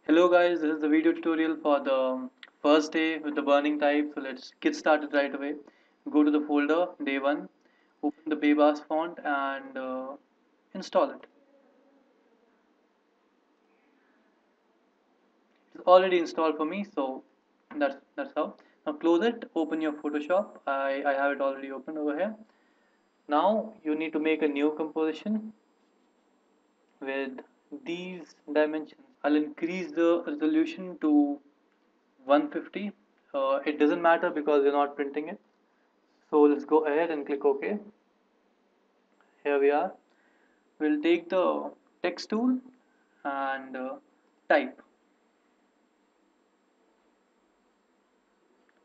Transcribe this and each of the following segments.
Hello guys, this is the video tutorial for the first day with the burning type. So let's get started right away. Go to the folder, day 1, open the Bebas font and install it. It's already installed for me, so that's how. Now close it, open your Photoshop. I have it already open over here. Now you need to make a new composition with these dimensions. I'll increase the resolution to 150. It doesn't matter because we're not printing it. So let's go ahead and click OK. Here we are. We'll take the text tool and type.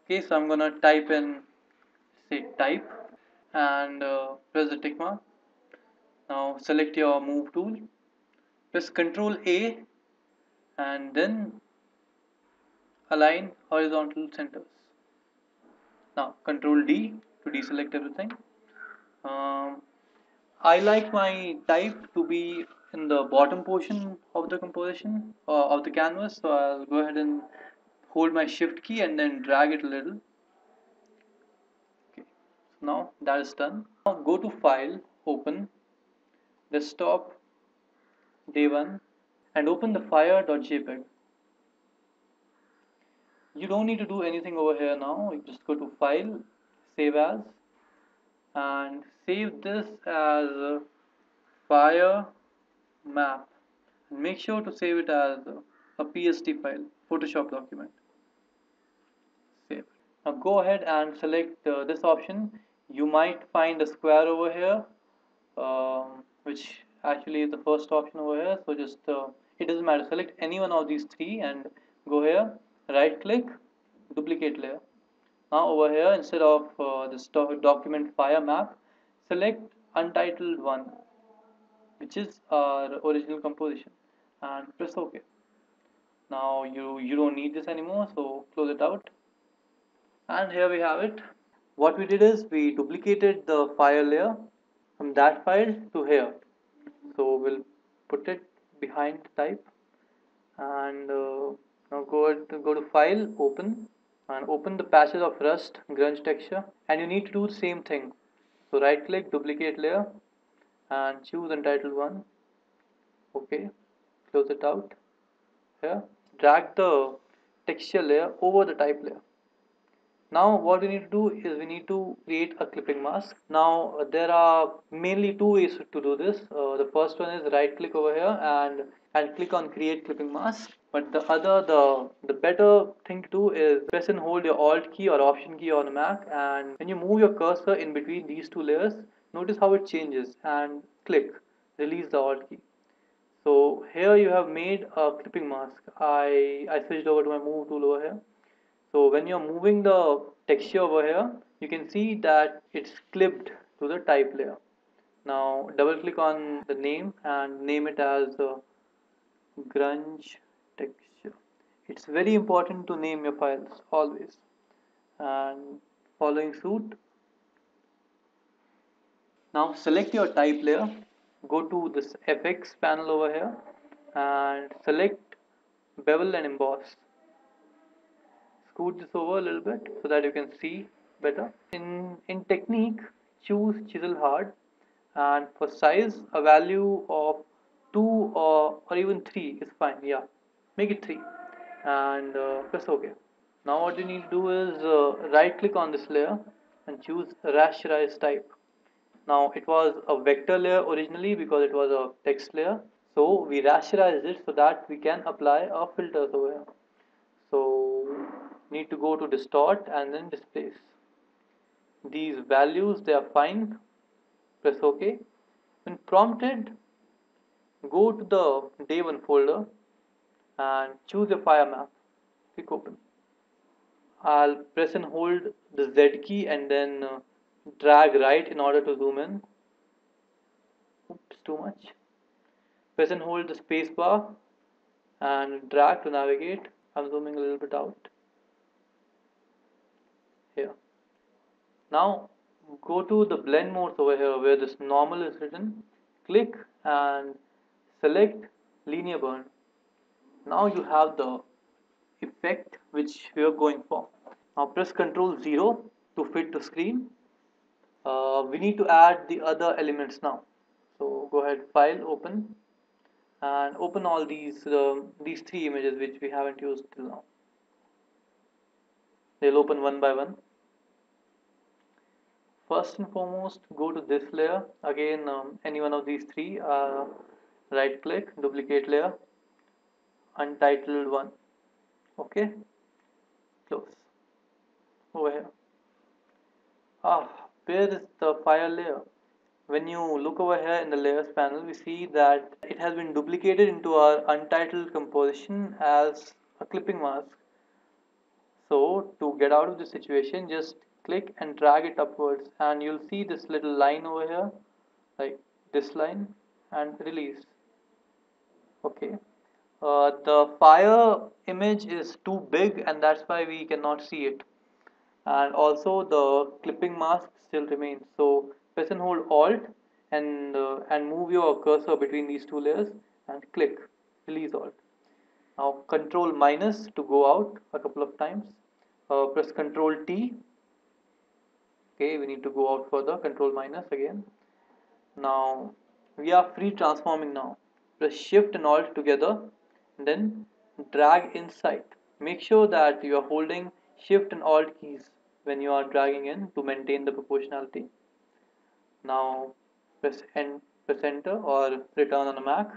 Okay, so I'm gonna type in, say, type and press the tick mark. Now select your move tool, press Ctrl A and then align horizontal centers. Now Ctrl D to deselect everything. Um, I like my type to be in the bottom portion of the composition of the canvas, so I'll go ahead and hold my shift key and then drag it a little. Okay, so now that is done. Now go to file, open, desktop, day 1 and open the fire.jpg. You don't need to do anything over here now. You just go to file, save as, and save this as fire map. Make sure to save it as a PSD file, Photoshop document. Save. Now go ahead and select this option. You might find a square over here, which actually is the first option over here. So just it doesn't matter. Select any one of these three and go here. Right click, duplicate layer. Now over here, instead of this document fire map, select untitled one, which is our original composition, and press OK. Now you don't need this anymore, so close it out. And here we have it. What we did is we duplicated the file layer from that file to here. So we'll put it behind the type and now go to file, open, and open the patches of rust grunge texture, and you need to do the same thing. So right click, duplicate layer and choose untitled one. Okay, close it out. Here drag the texture layer over the type layer. Now what we need to do is we need to create a clipping mask. Now there are mainly two ways to do this. The first one is right click over here and click on create clipping mask. But the better thing to do is press and hold your alt key or option key on the Mac, and when you move your cursor in between these two layers, notice how it changes and click, release the alt key. So here you have made a clipping mask. I switched over to my move tool over here. So when you're moving the texture over here, you can see that it's clipped to the type layer. Now double click on the name and name it as grunge texture. It's very important to name your files always. And following suit, now select your type layer, go to this FX panel over here and select bevel and emboss. Scoot this over a little bit so that you can see better. In technique, choose chisel hard, and for size a value of 2 or even 3 is fine. Yeah, make it 3 and press OK. Now what you need to do is right click on this layer and choose rasterize type. Now it was a vector layer originally because it was a text layer, so we rasterized it so that we can apply our filters over here. So need to go to distort and then displace. These values, they are fine. Press OK. When prompted, go to the day 1 folder and choose your fire map. Click open. I'll press and hold the Z key and then drag right in order to zoom in. Oops, too much. Press and hold the space bar and drag to navigate. I'm zooming a little bit out. Here. Now go to the blend modes over here where this normal is written. Click and select linear burn. Now you have the effect which we are going for. Now press Ctrl 0 to fit the screen. We need to add the other elements now. So go ahead, File, Open, and open all these three images which we haven't used till now. They'll open one by one. First and foremost, go to this layer. Again, any one of these three. Right click, duplicate layer, untitled one. Okay, close. Over here. Where is the file layer? When you look over here in the layers panel, we see that it has been duplicated into our untitled composition as a clipping mask. So to get out of this situation, just click and drag it upwards, and you'll see this little line over here, like this line, and release. Okay. The fire image is too big, and that's why we cannot see it. And also the clipping mask still remains. So press and hold Alt and move your cursor between these two layers and click release Alt. Now Control minus to go out a couple of times. Press Control T. Okay, we need to go out further. Control minus again. Now we are free transforming now. Press Shift and Alt together, and then drag inside. Make sure that you are holding Shift and Alt keys when you are dragging in to maintain the proportionality. Now press enter or return on a Mac.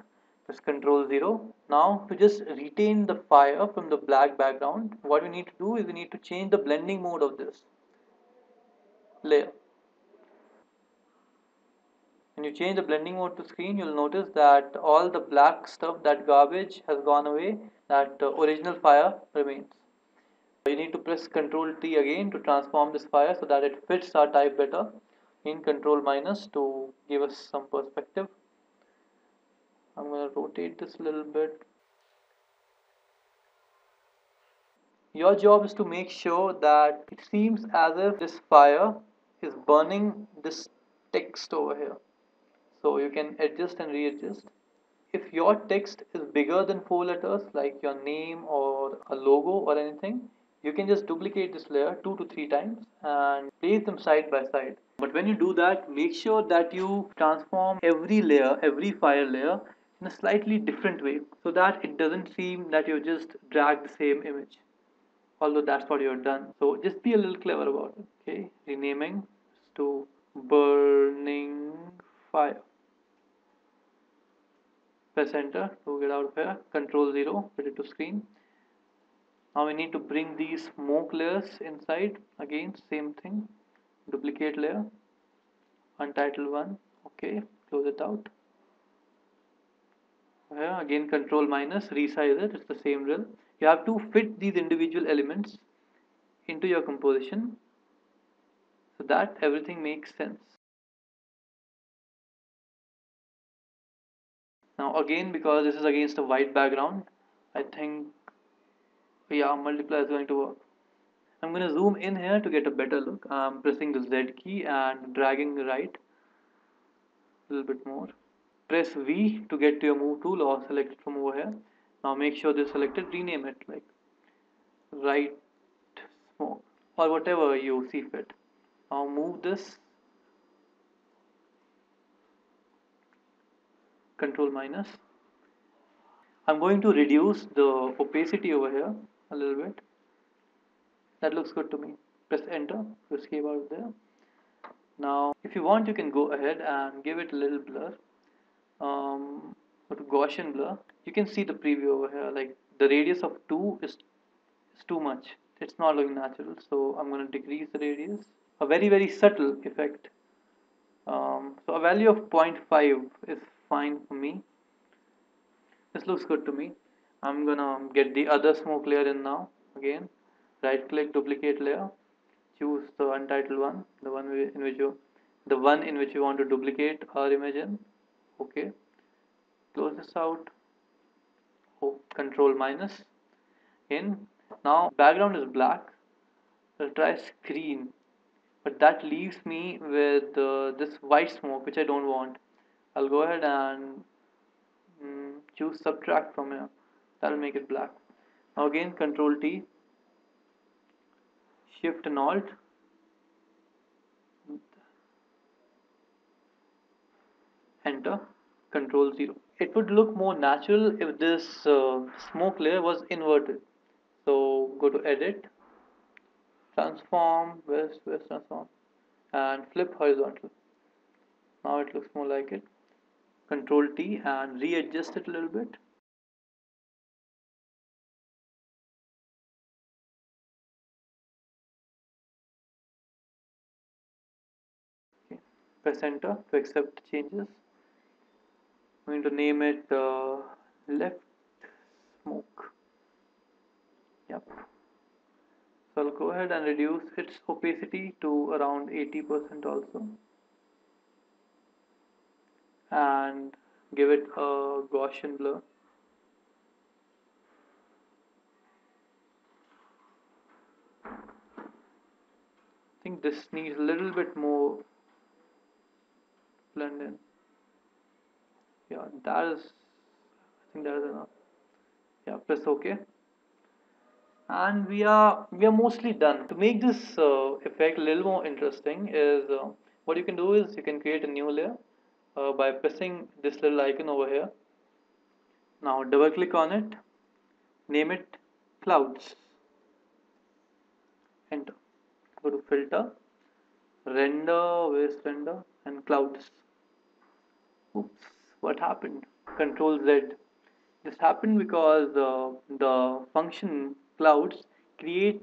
Press Ctrl 0. Now to just retain the fire from the black background, what we need to do is we need to change the blending mode of this layer. When you change the blending mode to screen, you'll notice that all the black stuff, that garbage has gone away, that original fire remains. You need to press Ctrl T again to transform this fire so that it fits our type better. In Ctrl minus to give us some perspective. I'm going to rotate this a little bit. Your job is to make sure that it seems as if this fire is burning this text over here. So you can adjust and readjust. If your text is bigger than 4 letters, like your name or a logo or anything, you can just duplicate this layer 2 to 3 times and place them side by side. But when you do that, make sure that you transform every layer, every file layer, in a slightly different way so that it doesn't seem that you just drag the same image, although that's what you've done. So just be a little clever about it. Okay, renaming to burning fire. Press enter to get out of here. Control 0, put it to screen. Now we need to bring these smoke layers inside. Again, same thing. Duplicate layer. Untitled one. Okay, close it out. Here, again, control minus, resize it. It's the same drill. You have to fit these individual elements into your composition so that everything makes sense. Now again, because this is against a white background, I think, yeah, multiply is going to work. I'm going to zoom in here to get a better look. I'm pressing the Z key and dragging right a little bit more. Press V to get to your move tool or select it from over here. Now make sure this is selected, rename it like right smoke or whatever you see fit. Now move this, control minus. I'm going to reduce the opacity over here a little bit. That looks good to me. Press enter to escape out of there. Now if you want, you can go ahead and give it a little blur. Go to Gaussian blur. You can see the preview over here, like the radius of 2 is too much. It's not looking natural, so I'm going to decrease the radius. A very subtle effect. So a value of 0.5 is fine for me. This looks good to me. I'm gonna get the other smoke layer in now. Again, right click, duplicate layer, choose the untitled one, the one in which you want to duplicate our image in. Okay, close this out. Oh, control minus. In now background is black. I'll try screen, but that leaves me with this white smoke, which I don't want. I'll go ahead and choose subtract from here. That'll make it black. Now again, Control T, Shift and Alt, Enter, Control 0. It would look more natural if this smoke layer was inverted. So go to Edit, Transform, West Transform, and flip horizontal. Now it looks more like it. Control T and readjust it a little bit. Okay. Press enter to accept changes. I'm going to name it left smoke. Yep. So I'll go ahead and reduce its opacity to around 80% also, and give it a Gaussian blur. I think this needs a little bit more blend in. Yeah, that is, I think that is enough. Yeah, press OK. And we are mostly done. To make this effect a little more interesting is what you can do is you can create a new layer by pressing this little icon over here. Now double click on it, name it clouds, enter. Go to filter, render, where's render, and clouds. Oops, what happened? Control Z. This happened because the function clouds create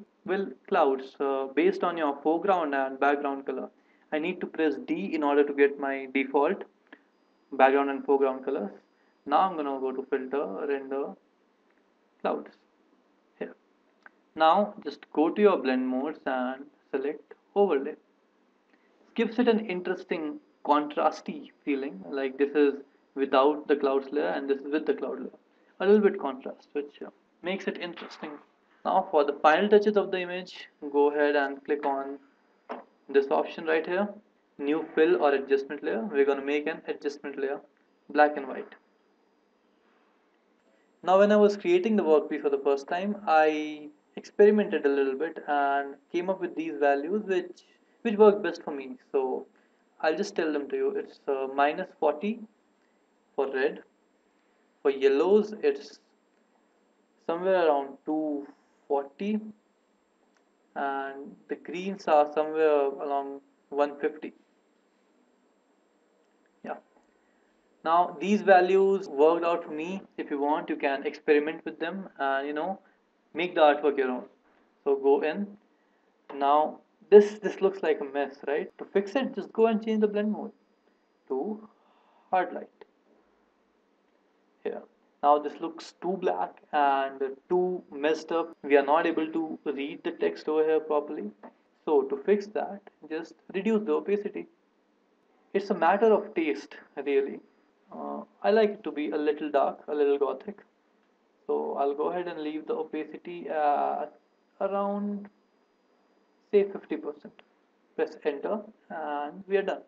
clouds based on your foreground and background color. I need to press D in order to get my default background and foreground colors. Now I'm gonna go to filter, render, clouds here. Now just go to your blend modes and select overlay. Gives it an interesting contrasty feeling, like this is without the clouds layer and this is with the cloud layer. A little bit contrast, which makes it interesting. Now for the final touches of the image, go ahead and click on this option right here, new fill or adjustment layer. We're going to make an adjustment layer, black and white. Now when I was creating the workpiece for the first time, I experimented a little bit and came up with these values which work best for me. So I'll just tell them to you. It's minus 40 for red. For yellows, it's somewhere around 240, and the greens are somewhere along 150. Yeah. Now these values worked out for me. If you want, you can experiment with them and make the artwork your own. So go in. Now this looks like a mess, right? To fix it, just go and change the blend mode to hard light here. Now this looks too black and too messed up. We are not able to read the text over here properly. So to fix that, just reduce the opacity. It's a matter of taste, really. I like it to be a little dark, a little gothic. So I'll go ahead and leave the opacity at around say 50%. Press enter and we are done.